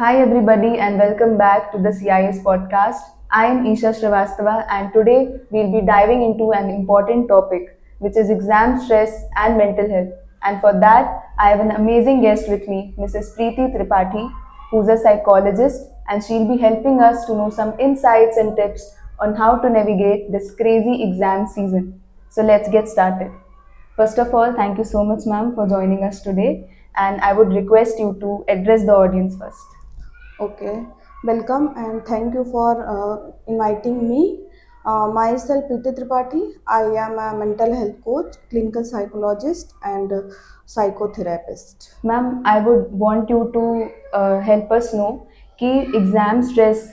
Hi, everybody, and welcome back to the CIS podcast. I am Isha Srivastava, and today we'll be diving into an important topic, which is exam stress and mental health. And for that, I have an amazing guest with me, Mrs. Preeti Tripathi, who's a psychologist, and she'll be helping us to know some insights and tips on how to navigate this crazy exam season. So let's get started. First of all, thank you so much, ma'am, for joining us today. And I would request you to address the audience first. Okay, welcome and thank you for inviting me. Myself, Preeti Tripathi. I am a mental health coach, clinical psychologist, and psychotherapist. Ma'am I would want you to help us know कि exam stress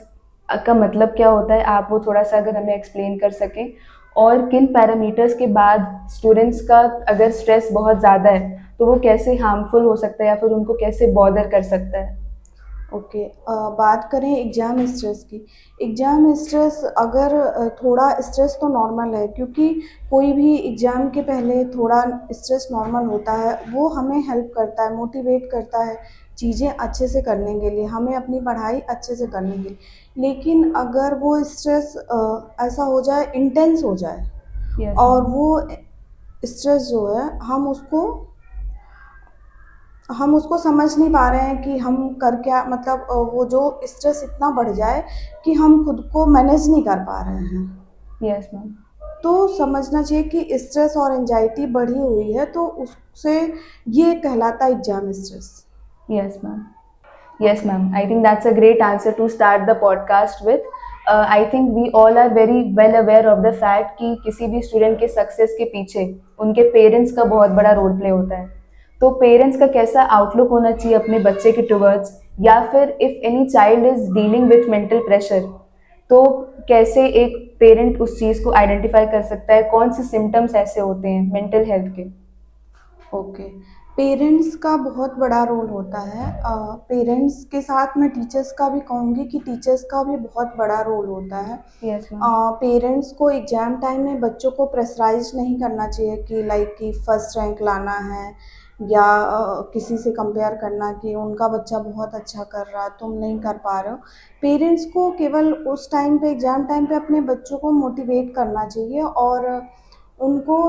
का मतलब क्या होता है, आप वो थोड़ा सा अगर हमें एक्सप्लेन कर सकें, और किन पैरामीटर्स के बाद स्टूडेंट्स का अगर स्ट्रेस बहुत ज़्यादा है तो वो कैसे हार्मफुल हो सकता है या फिर उनको कैसे बॉदर कर सकता है। ओके, बात करें एग्ज़ाम स्ट्रेस की। एग्ज़ाम स्ट्रेस अगर थोड़ा स्ट्रेस तो नॉर्मल है, क्योंकि कोई भी एग्ज़ाम के पहले थोड़ा स्ट्रेस नॉर्मल होता है। वो हमें हेल्प करता है, मोटिवेट करता है चीज़ें अच्छे से करने के लिए, हमें अपनी पढ़ाई अच्छे से करने के लिए। लेकिन अगर वो स्ट्रेस ऐसा हो जाए, इंटेंस हो जाए, यस और मैम। वो स्ट्रेस जो है हम उसको समझ नहीं पा रहे हैं कि हम कर क्या, मतलब वो जो स्ट्रेस इतना बढ़ जाए कि हम खुद को मैनेज नहीं कर पा रहे हैं। Yes ma'am. तो समझना चाहिए कि स्ट्रेस और एंजाइटी बढ़ी हुई है, तो उससे ये कहलाता है exam stress. Yes, ma'am. Yes, okay. ma'am. I think that's a great answer to start the podcast with. I think we all are very well aware of the fact कि किसी भी स्टूडेंट के सक्सेस के पीछे उनके parents का बहुत बड़ा रोल प्ले होता है। तो पेरेंट्स का कैसा आउटलुक होना चाहिए अपने बच्चे के टुवर्ड्स, या फिर if any child is dealing with mental pressure, तो कैसे एक पेरेंट उस चीज़ को आइडेंटिफाई कर सकता है, कौन से सिम्टम्स ऐसे होते हैं मेंटल हेल्थ के। ओके, पेरेंट्स का बहुत बड़ा रोल होता है। पेरेंट्स के साथ मैं टीचर्स का भी कहूँगी कि टीचर्स का भी बहुत बड़ा रोल होता है। Yes ma'am. पेरेंट्स को एग्ज़ाम टाइम में बच्चों को प्रेशराइज नहीं करना चाहिए कि लाइक कि फर्स्ट रैंक लाना है, या किसी से कंपेयर करना कि उनका बच्चा बहुत अच्छा कर रहा है, तुम नहीं कर पा रहे हो। पेरेंट्स को केवल उस टाइम पे, एग्ज़ाम टाइम पे, अपने बच्चों को मोटिवेट करना चाहिए, और उनको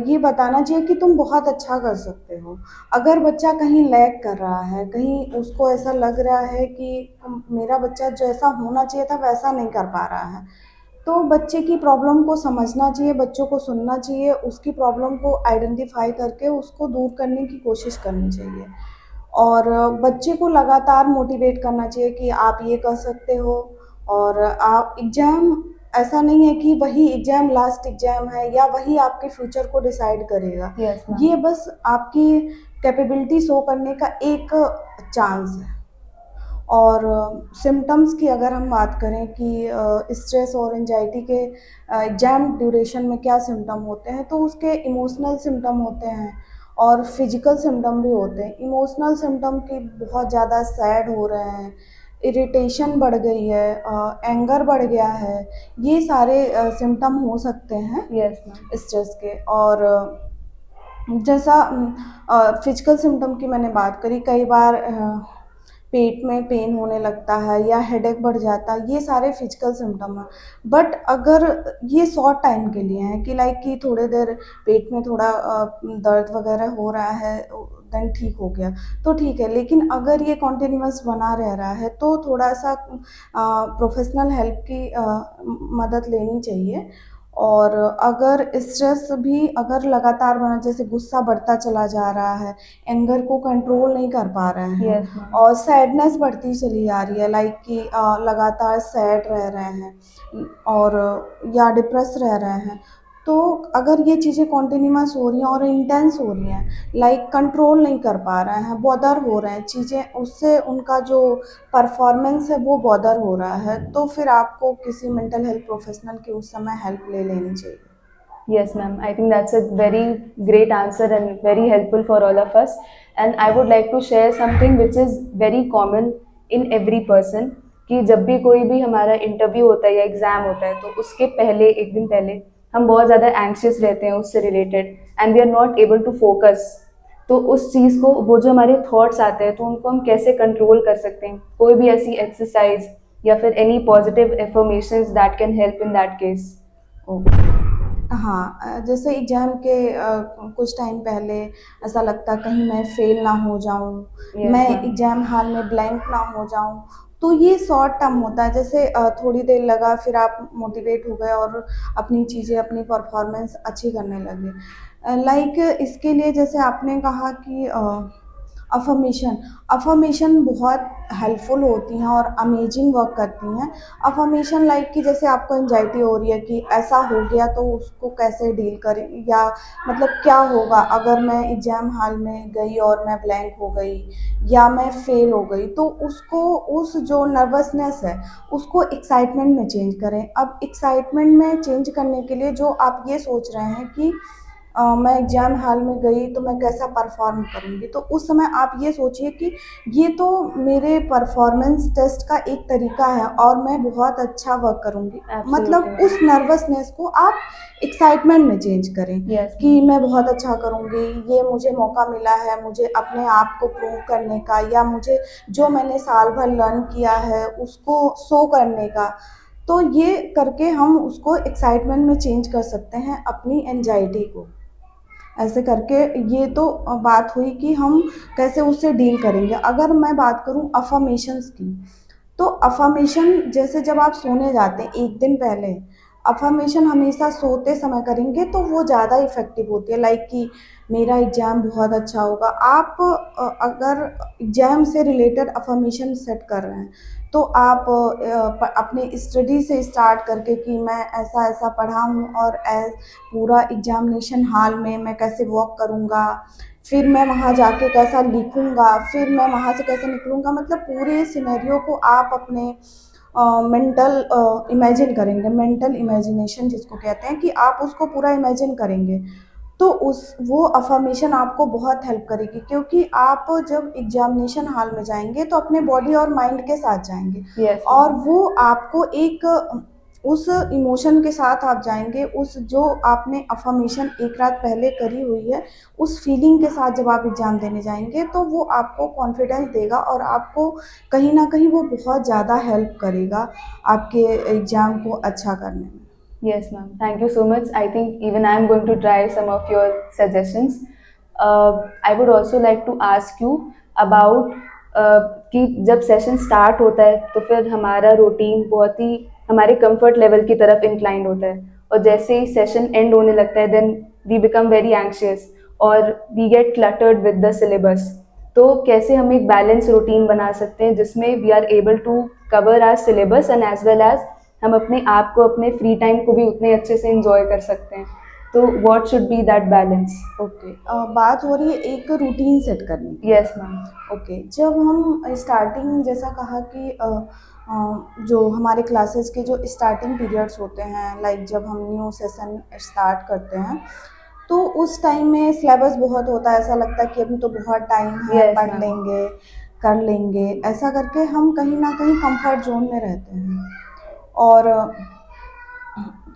ये बताना चाहिए कि तुम बहुत अच्छा कर सकते हो। अगर बच्चा कहीं लैग कर रहा है, कहीं उसको ऐसा लग रहा है कि मेरा बच्चा जैसा होना चाहिए था वैसा नहीं कर पा रहा है, तो बच्चे की प्रॉब्लम को समझना चाहिए, बच्चों को सुनना चाहिए, उसकी प्रॉब्लम को आइडेंटिफ़ाई करके उसको दूर करने की कोशिश करनी चाहिए। और बच्चे को लगातार मोटिवेट करना चाहिए कि आप ये कर सकते हो। और आप एग्ज़ाम, ऐसा नहीं है कि वही एग्ज़ाम लास्ट एग्ज़ाम है या वही आपके फ्यूचर को डिसाइड करेगा। Yes ma'am. ये बस आपकी कैपेबिलिटी शो करने का एक चांस है। और सिम्पटम्स की अगर हम बात करें कि स्ट्रेस और एंजाइटी के एग्ज़ाम ड्यूरेशन में क्या सिम्पटम होते हैं, तो उसके इमोशनल सिम्पटम होते हैं और फिजिकल सिम्पटम भी होते हैं। इमोशनल सिम्पटम की बहुत ज़्यादा सैड हो रहे हैं, इरिटेशन बढ़ गई है, एंगर बढ़ गया है, ये सारे सिम्पटम हो सकते हैं यस मैम। स्ट्रेस के। और जैसा फिजिकल सिम्पटम की मैंने बात करी, कई बार पेट में पेन होने लगता है या हेडेक बढ़ जाता है, ये सारे फिजिकल सिम्टम हैं। बट अगर ये शॉर्ट टाइम के लिए हैं कि लाइक कि थोड़ी देर पेट में थोड़ा दर्द वगैरह हो रहा है, देन ठीक हो गया, तो ठीक है। लेकिन अगर ये कॉन्टिन्यूअस बना रह रहा है तो थोड़ा सा प्रोफेशनल हेल्प की मदद लेनी चाहिए। और अगर स्ट्रेस भी अगर लगातार बना, जैसे गुस्सा बढ़ता चला जा रहा है, एंगर को कंट्रोल नहीं कर पा रहे हैं, यस मैम। और सैडनेस बढ़ती चली आ रही है, लाइक कि लगातार सैड रह रहे हैं और या डिप्रेस रह रहे हैं, तो अगर ये चीज़ें कॉन्टिन्यूअस हो रही हैं और इंटेंस हो रही हैं, लाइक कंट्रोल नहीं कर पा रहे हैं, बॉदर हो रहे हैं चीज़ें, उससे उनका जो परफॉर्मेंस है वो बॉदर हो रहा है, तो फिर आपको किसी मेंटल हेल्थ प्रोफेशनल की उस समय हेल्प ले लेनी चाहिए। Yes, ma'am. I think that's a very great answer and very helpful for all of us. And I would like to share something which is very common in every person, कि जब भी कोई भी हमारा interview होता है या exam होता है तो उसके पहले एक दिन पहले हम बहुत ज़्यादा एंग्शियस रहते हैं उससे related, and we are not able to focus. तो उस चीज़ को, वो जो हमारे थॉट्स आते हैं तो उनको हम कैसे कंट्रोल कर सकते हैं, कोई भी ऐसी एक्सरसाइज या फिर any positive affirmations that can help in that case. हाँ, जैसे एग्ज़ाम के कुछ टाइम पहले ऐसा लगता कहीं मैं फ़ेल ना हो जाऊँ, Yes, मैं ma'am. एग्ज़ाम हॉल में ब्लैंक ना हो जाऊँ, तो ये शॉर्ट टर्म होता है। जैसे थोड़ी देर लगा, फिर आप मोटिवेट हो गए और अपनी चीज़ें, अपनी परफ़ॉर्मेंस अच्छी करने लगे। लाइक इसके लिए जैसे आपने कहा कि अफ़र्मेशन अफ़र्मेशन बहुत हेल्पफुल होती हैं और अमेजिंग वर्क करती हैं। अफ़र्मेशन लाइक कि जैसे आपको एंग्ज़ायटी हो रही है कि ऐसा हो गया तो उसको कैसे डील करें, या मतलब क्या होगा अगर मैं एग्ज़ाम हॉल में गई और मैं ब्लैंक हो गई या मैं फ़ेल हो गई, तो उसको, उस जो नर्वसनेस है उसको एक्साइटमेंट में चेंज करें। अब एक्साइटमेंट में चेंज करने के लिए जो आप ये सोच रहे हैं कि मैं एग्ज़ाम हॉल में गई तो मैं कैसा परफ़ॉर्म करूँगी, तो उस समय आप ये सोचिए कि ये तो मेरे परफ़ॉर्मेंस टेस्ट का एक तरीका है और मैं बहुत अच्छा वर्क करूँगी। Absolutely, मतलब ma'am. उस नर्वसनेस को आप एक्साइटमेंट में चेंज करें Yes, कि ma'am. मैं बहुत अच्छा करूँगी, ये मुझे मौका मिला है मुझे अपने आप को प्रूव करने का, या मुझे जो मैंने साल भर लर्न किया है उसको शो करने का। तो ये करके हम उसको एक्साइटमेंट में चेंज कर सकते हैं अपनी एंग्ज़ायटी को। ऐसे करके ये तो बात हुई कि हम कैसे उससे डील करेंगे। अगर मैं बात करूँ अफ़र्मेशंस की, तो अफ़र्मेशन जैसे जब आप सोने जाते हैं 1 दिन पहले, अफ़र्मेशन हमेशा सोते समय करेंगे तो वो ज़्यादा इफ़ेक्टिव होती है। लाइक कि मेरा एग्ज़ाम बहुत अच्छा होगा। आप अगर एग्ज़ाम से रिलेटेड अफ़र्मेशन सेट कर रहे हैं, तो आप अपने स्टडी से स्टार्ट करके कि मैं ऐसा-ऐसा पढ़ा हूँ और पूरा एग्ज़ामिनेशन हॉल में मैं कैसे वर्क करूँगा, फिर मैं वहाँ जाके कैसा लिखूँगा, फिर मैं वहाँ से कैसे निकलूँगा, मतलब पूरे सिनेरियो को आप अपने मेंटल इमेजिन करेंगे, मेंटल इमेजिनेशन जिसको कहते हैं कि आप उसको पूरा इमेजिन करेंगे। तो उस वो अफ़र्मेशन आपको बहुत हेल्प करेगी, क्योंकि आप जब एग्ज़ामिनेशन हॉल में जाएँगे तो अपने बॉडी और माइंड के साथ जाएँगे Yes, और ma'am. वो आपको एक उस इमोशन के साथ आप जाएँगे, उस जो आपने अफ़र्मेशन एक रात पहले करी हुई है, उस फीलिंग के साथ जब आप एग्ज़ाम देने जाएँगे तो वो आपको कॉन्फिडेंस देगा और आपको कहीं न कहीं वो बहुत ज़्यादा हेल्प करेगा आपके एग्ज़ाम को अच्छा करने में। Yes, ma'am. Thank you so much. I think even I am going to try some of your suggestions. I would also like to ask you about कि जब सेशन स्टार्ट होता है तो फिर हमारा रूटीन बहुत ही हमारे कंफर्ट लेवल की तरफ इंक्लाइंड होता है, और जैसे ही सेशन एंड होने लगता है then we become very anxious और we get cluttered with the syllabus. तो कैसे हम एक बैलेंस रूटीन बना सकते हैं जिसमें we are able to cover our syllabus and as well as हम अपने आप को, अपने फ्री टाइम को भी उतने अच्छे से इंजॉय कर सकते हैं। तो what should be that balance? Okay, बात हो रही है एक रूटीन सेट करने की। Yes ma'am. ओके, जब हम स्टार्टिंग जैसा कहा कि जो हमारे क्लासेस के जो स्टार्टिंग पीरियड्स होते हैं, लाइक जब हम न्यू सेशन स्टार्ट करते हैं, तो उस टाइम में सिलेबस बहुत होता है, ऐसा लगता है कि अभी तो बहुत टाइम है, यस पढ़ मैम। लेंगे, कर लेंगे, ऐसा करके हम कहीं न कहीं कंफर्ट ज़ोन में रहते हैं। और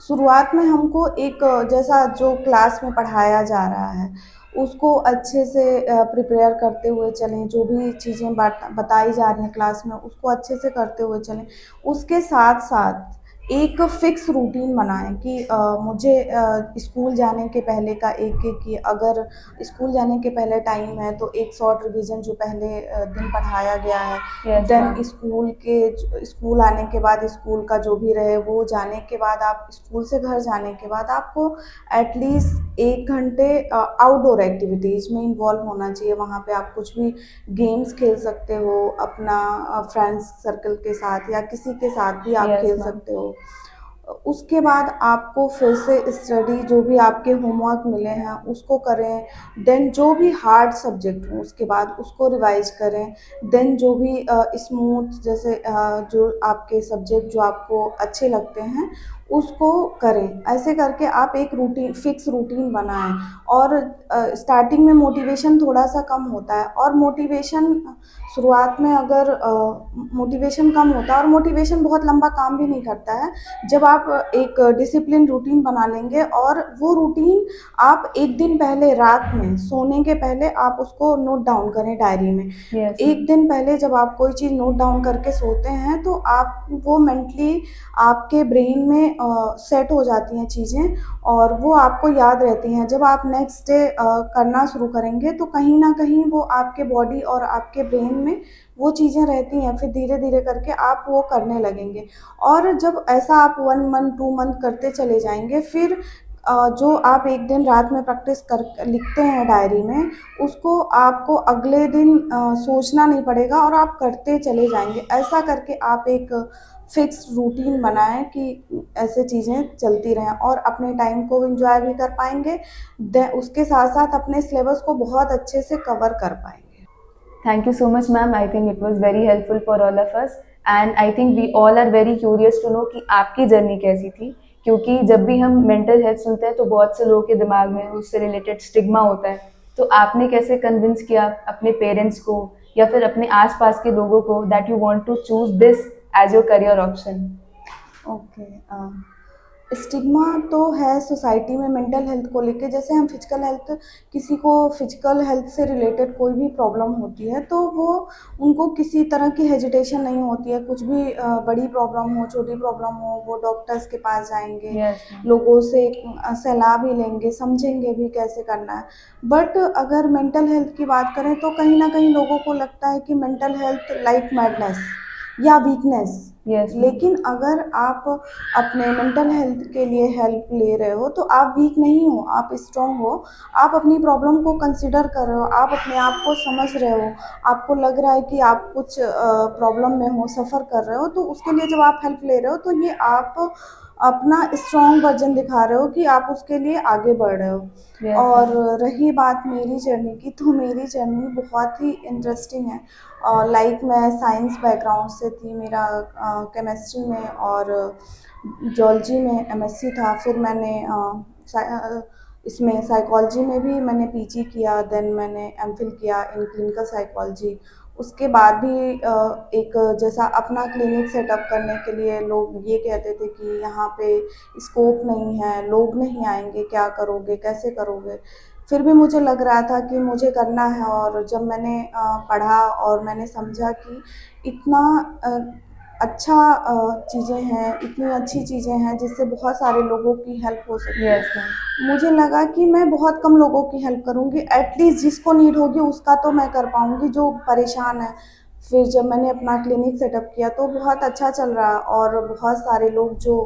शुरुआत में हमको एक जैसा जो क्लास में पढ़ाया जा रहा है उसको अच्छे से प्रिपेयर करते हुए चलें, जो भी चीज़ें बताई जा रही हैं क्लास में उसको अच्छे से करते हुए चलें। उसके साथ साथ एक फ़िक्स रूटीन बनाएँ कि मुझे स्कूल जाने के पहले का एक-एक, कि अगर स्कूल जाने के पहले टाइम है तो एक शॉर्ट रिवीजन जो पहले दिन पढ़ाया गया है, यस देन मैम। स्कूल आने के बाद स्कूल का जो भी रहे वो, जाने के बाद आप स्कूल से घर जाने के बाद आपको एटलीस्ट 1 घंटे आउटडोर एक्टिविटीज़ में इन्वॉल्व होना चाहिए। वहाँ पे आप कुछ भी गेम्स खेल सकते हो अपना फ्रेंड्स सर्कल के साथ, या किसी के साथ भी आप यस खेल मैम। सकते हो। उसके बाद आपको फिर से स्टडी, जो भी आपके होमवर्क मिले हैं उसको करें, देन जो भी हार्ड सब्जेक्ट हो उसके बाद उसको रिवाइज़ करें, देन जो भी स्मूथ, जैसे जो आपके सब्जेक्ट जो आपको अच्छे लगते हैं उसको करें। ऐसे करके आप एक रूटीन, फिक्स रूटीन बनाएं। और स्टार्टिंग में मोटिवेशन थोड़ा सा कम होता है, और मोटिवेशन शुरुआत में अगर मोटिवेशन कम होता है, और मोटिवेशन बहुत लंबा काम भी नहीं करता है। जब आप एक डिसिप्लिन रूटीन बना लेंगे, और वो रूटीन आप एक दिन पहले रात में सोने के पहले आप उसको नोट डाउन करें डायरी में। Yes, एक दिन पहले जब आप कोई चीज़ नोट डाउन करके सोते हैं, तो आप वो मेंटली आपके ब्रेन में सेट हो जाती हैं चीज़ें, और वो आपको याद रहती हैं। जब आप नेक्स्ट डे करना शुरू करेंगे, तो कहीं न कहीं वो आपके बॉडी और आपके ब्रेन में वो चीज़ें रहती हैं, फिर धीरे-धीरे करके आप वो करने लगेंगे। और जब ऐसा आप 1 मंथ, 2 मंथ करते चले जाएँगे, फिर जो आप एक दिन रात में प्रैक्टिस कर लिखते हैं डायरी में, उसको आपको अगले दिन सोचना नहीं पड़ेगा, और आप करते चले जाएँगे। ऐसा करके आप एक फिक्स रूटीन बनाएँ कि ऐसे चीज़ें चलती रहें, और अपने टाइम को एन्जॉय भी कर पाएँगे, उसके साथ-साथ अपने सिलेबस को बहुत अच्छे से कवर कर पाएँगे। thank you so much, ma'am. I think it was very helpful for all of us. And I think we all are very curious to know कि आपकी जर्नी कैसी थी, क्योंकि जब भी हम मेंटल हेल्थ सुनते हैं तो बहुत से लोगों के दिमाग में उससे रिलेटेड स्टिग्मा होता है। तो आपने कैसे कन्विंस किया अपने पेरेंट्स को या फिर अपने आसपास के लोगों को that you want to choose this as your career option? Okay. Stigma तो है सोसाइटी में मेंटल हेल्थ को लेके। जैसे हम फिजिकल हेल्थ, किसी को फिजिकल हेल्थ से रिलेटेड कोई भी प्रॉब्लम होती है, तो वो उनको किसी तरह की हेजिटेशन नहीं होती है। कुछ भी बड़ी प्रॉब्लम हो, छोटी प्रॉब्लम हो, वो डॉक्टर्स के पास जाएंगे, यस मैम। लोगों से सलाह भी लेंगे, समझेंगे भी कैसे करना है। बट अगर मेंटल हेल्थ की बात करें, तो कहीं ना कहीं लोगों को लगता है कि मेंटल हेल्थ लाइक मैडनेस या वीकनेस। Yes ma'am. लेकिन अगर आप अपने मेंटल हेल्थ के लिए हेल्प ले रहे हो, तो आप वीक नहीं हो, आप स्ट्रांग हो। आप अपनी प्रॉब्लम को कंसिडर कर रहे हो, आप अपने आप को समझ रहे हो, आपको लग रहा है कि आप कुछ प्रॉब्लम में हो, सफ़र कर रहे हो, तो उसके लिए जब आप हेल्प ले रहे हो, तो ये आप अपना स्ट्रांग वर्जन दिखा रहे हो कि आप उसके लिए आगे बढ़ रहे हो। यस और मैम। रही बात मेरी जर्नी की, तो मेरी जर्नी बहुत ही इंटरेस्टिंग है। लाइक मैं साइंस बैकग्राउंड से थी, मेरा केमिस्ट्री में और जूलॉजी में एमएससी था। फिर मैंने इसमें साइकोलॉजी में भी मैंने पीजी किया, देन मैंने एमफिल किया इन क्लिनिकल साइकोलॉजी। उसके बाद भी एक जैसा अपना क्लिनिक सेटअप करने के लिए लोग ये कहते थे कि यहाँ पे स्कोप नहीं है, लोग नहीं आएंगे, क्या करोगे, कैसे करोगे। फिर भी मुझे लग रहा था कि मुझे करना है। और जब मैंने पढ़ा और मैंने समझा कि इतना अच्छा चीज़ें हैं, इतनी अच्छी चीज़ें हैं जिससे बहुत सारे लोगों की हेल्प हो सकती है, यस मैम। मुझे लगा कि मैं बहुत कम लोगों की हेल्प करूँगी, एटलीस्ट जिसको नीड होगी उसका तो मैं कर पाऊँगी, जो परेशान है। फिर जब मैंने अपना क्लिनिक सेटअप किया, तो बहुत अच्छा चल रहा, और बहुत सारे लोग जो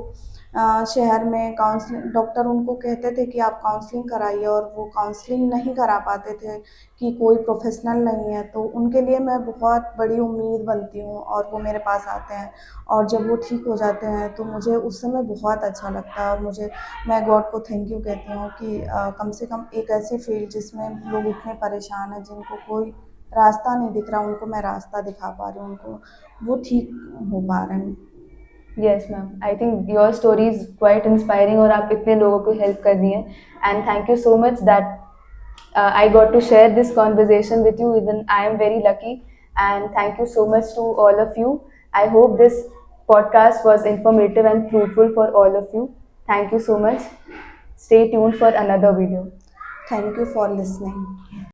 शहर में काउंसलिंग, डॉक्टर उनको कहते थे कि आप काउंसलिंग कराइए, और वो काउंसलिंग नहीं करा पाते थे कि कोई प्रोफेशनल नहीं है, तो उनके लिए मैं बहुत बड़ी उम्मीद बनती हूँ, और वो मेरे पास आते हैं। और जब वो ठीक हो जाते हैं, तो मुझे उस समय बहुत अच्छा लगता है, और मैं गॉड को थैंक यू कहती हूँ कि कम से कम एक ऐसी फील्ड जिसमें लोग इतने परेशान हैं, जिनको कोई रास्ता नहीं दिख रहा, उनको मैं रास्ता दिखा पा रही हूँ, उनको वो ठीक हो पा रहे हैं। Yes ma'am, I think your story is quite inspiring और आप इतने लोगों को हेल्प कर रही हैं। And thank you so much that I got to share this conversation with you, even I am very lucky. And thank you so much to all of you. I hope this podcast was informative and fruitful for all of you. Thank you so much. Stay tuned for another video. Thank you for listening.